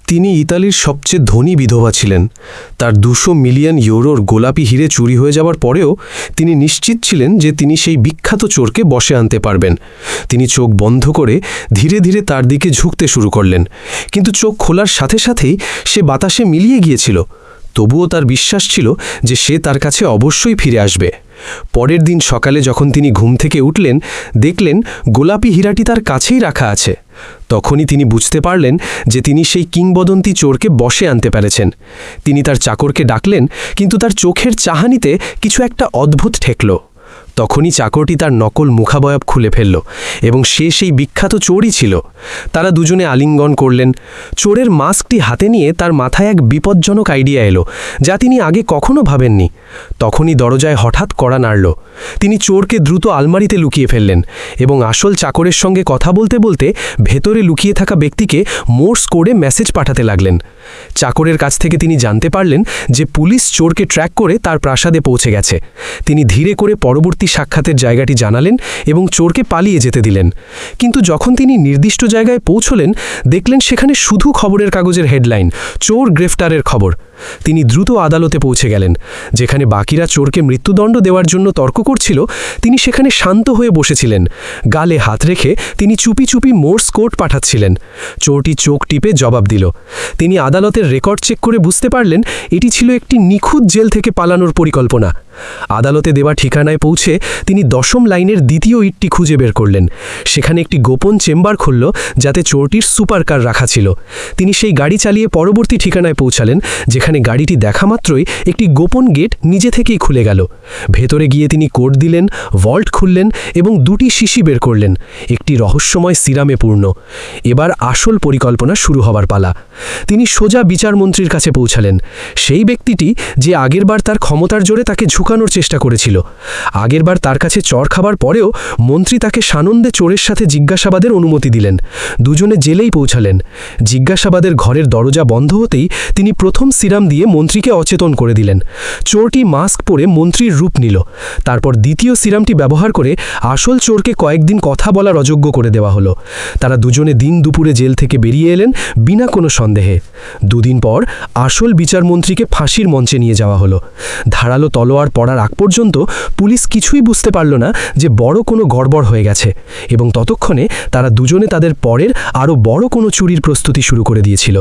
তিনি ইতালির সবচেয়ে ধনী বিধবা ছিলেন। তার 200 মিলিয়ন ইউরোর গোলাপি হিরে চুরি হয়ে যাওয়ার পরেও তিনি নিশ্চিত ছিলেন যে তিনি সেই বিখ্যাত চোরকে বশে আনতে পারবেন। তিনি চোখ বন্ধ করে ধীরে ধীরে তার দিকে ঝুঁকতে শুরু করলেন, কিন্তু চোখ খোলার সাথে সাথেই সে বাতাসে মিলিয়ে গিয়েছিল। তবুও তার বিশ্বাস ছিল যে সে তার কাছে অবশ্যই ফিরে আসবে। পরের দিন সকালে যখন তিনি ঘুম থেকে উঠলেন, দেখলেন গোলাপি হীরাটি তার কাছেই রাখা আছে। তখনই তিনি বুঝতে পারলেন যে তিনি সেই কিংবদন্তি চোরকে বশে আনতে পেরেছেন। তিনি তার চাকরকে ডাকলেন, কিন্তু তার চোখের চাহানিতে কিছু একটা অদ্ভুত ঠেকল। তখনই চাকরটি তার নকল মুখাবয়ব খুলে ফেলল এবং সে সেই বিখ্যাত চোরই ছিল। তারা দুজনে আলিঙ্গন করলেন। চোরের মাস্কটি হাতে নিয়ে তার মাথায় এক বিপজ্জনক আইডিয়া এলো, যা তিনি আগে কখনো ভাবেননি। তখনই দরজায় হঠাৎ কড়া নাড়ল। তিনি চোরকে দ্রুত আলমারিতে লুকিয়ে ফেললেন এবং আসল চাকরের সঙ্গে কথা বলতে বলতে ভেতরে লুকিয়ে থাকা ব্যক্তিকে মোর্স কোডে মেসেজ পাঠাতে লাগলেন। চাকরের কাছ থেকে তিনি জানতে পারলেন যে পুলিশ চোরকে ট্র্যাক করে তার প্রাসাদে পৌঁছে গেছে। তিনি ধীরে করে পরবর্তী সাক্ষাতের জায়গাটি জানালেন এবং চোরকে পালিয়ে যেতে দিলেন। কিন্তু যখন তিনি নির্দিষ্ট জায়গায় পৌঁছলেন, দেখলেন সেখানে শুধু খবরের কাগজের হেডলাইন, চোর গ্রেফতারের খবর। তিনি দ্রুত আদালতে পৌঁছে গেলেন। যেখানে বাকিরা চোরকে মৃত্যুদণ্ড দেওয়ার জন্য তর্ক করছিল, তিনি সেখানে শান্ত হয়ে বসেছিলেন। গালে হাত রেখে তিনি চুপি চুপি মোর্স কোড পাঠাচ্ছিলেন। চোরটি চোখ টিপে জবাব দিল। তিনি আদালতের রেকর্ড চেক করে বুঝতে পারলেন এটি ছিল একটি নিখুঁত জেল থেকে পালানোর পরিকল্পনা। আদালতে দেওয়া ঠিকানায় পৌঁছে তিনি 10ম লাইনের দ্বিতীয় ইটটি খুঁজে বের করলেন। সেখানে একটি গোপন চেম্বার খুলল, যাতে চোরটির সুপারকার রাখা ছিল। তিনি সেই গাড়ি চালিয়ে পরবর্তী ঠিকানায় পৌঁছালেন, যেখানে গাড়িটি দেখা মাত্রই একটি গোপন গেট নিজে থেকেই খুলে গেল। ভেতরে গিয়ে তিনি কোড দিলেন, ভল্ট খুললেন এবং 2টি শিশি বের করলেন, একটি রহস্যময় সিরামে পূর্ণ। এবার আসল পরিকল্পনা শুরু হবার পালা। তিনি সোজা বিচারমন্ত্রীর কাছে পৌঁছালেন, সেই ব্যক্তিটি যে আগেরবার তার ক্ষমতার জোরে তাকে ঝুঁকানোর চেষ্টা করেছিল। আগেরবার তার কাছে চর খাবার পরেও মন্ত্রী তাকে সানন্দে চোরের সাথে জিজ্ঞাসাবাদের অনুমতি দিলেন। দুজনে জেলেই পৌঁছালেন। জিজ্ঞাসাবাদের ঘরের দরজা বন্ধ হতেই তিনি প্রথম সিরাম দিয়ে মন্ত্রীকে অচেতন করে দিলেন। চোরটি মাস্ক পরে মন্ত্রীর রূপ নিল। তারপর দ্বিতীয় সিরামটি ব্যবহার করে আসল চোরকে কয়েকদিন কথা বলার অযোগ্য করে দেওয়া হলো। তারা দুজনে দিন দুপুরে জেল থেকে বেরিয়ে এলেন বিনা কোনো সন্দেহে। 2 দিন পর আসল বিচারমন্ত্রীকে ফাঁসির মঞ্চে নিয়ে যাওয়া হলো। ধারালো তলোয়ার পড়ার আগ পর্যন্ত পুলিশ কিছুই বুঝতে পারল না যে বড় কোনো গড়বড় হয়ে গেছে, এবং ততক্ষণে তারা দুজনে তাদের পরের আরও বড় কোনো চুরির প্রস্তুতি শুরু করে দিয়েছিল।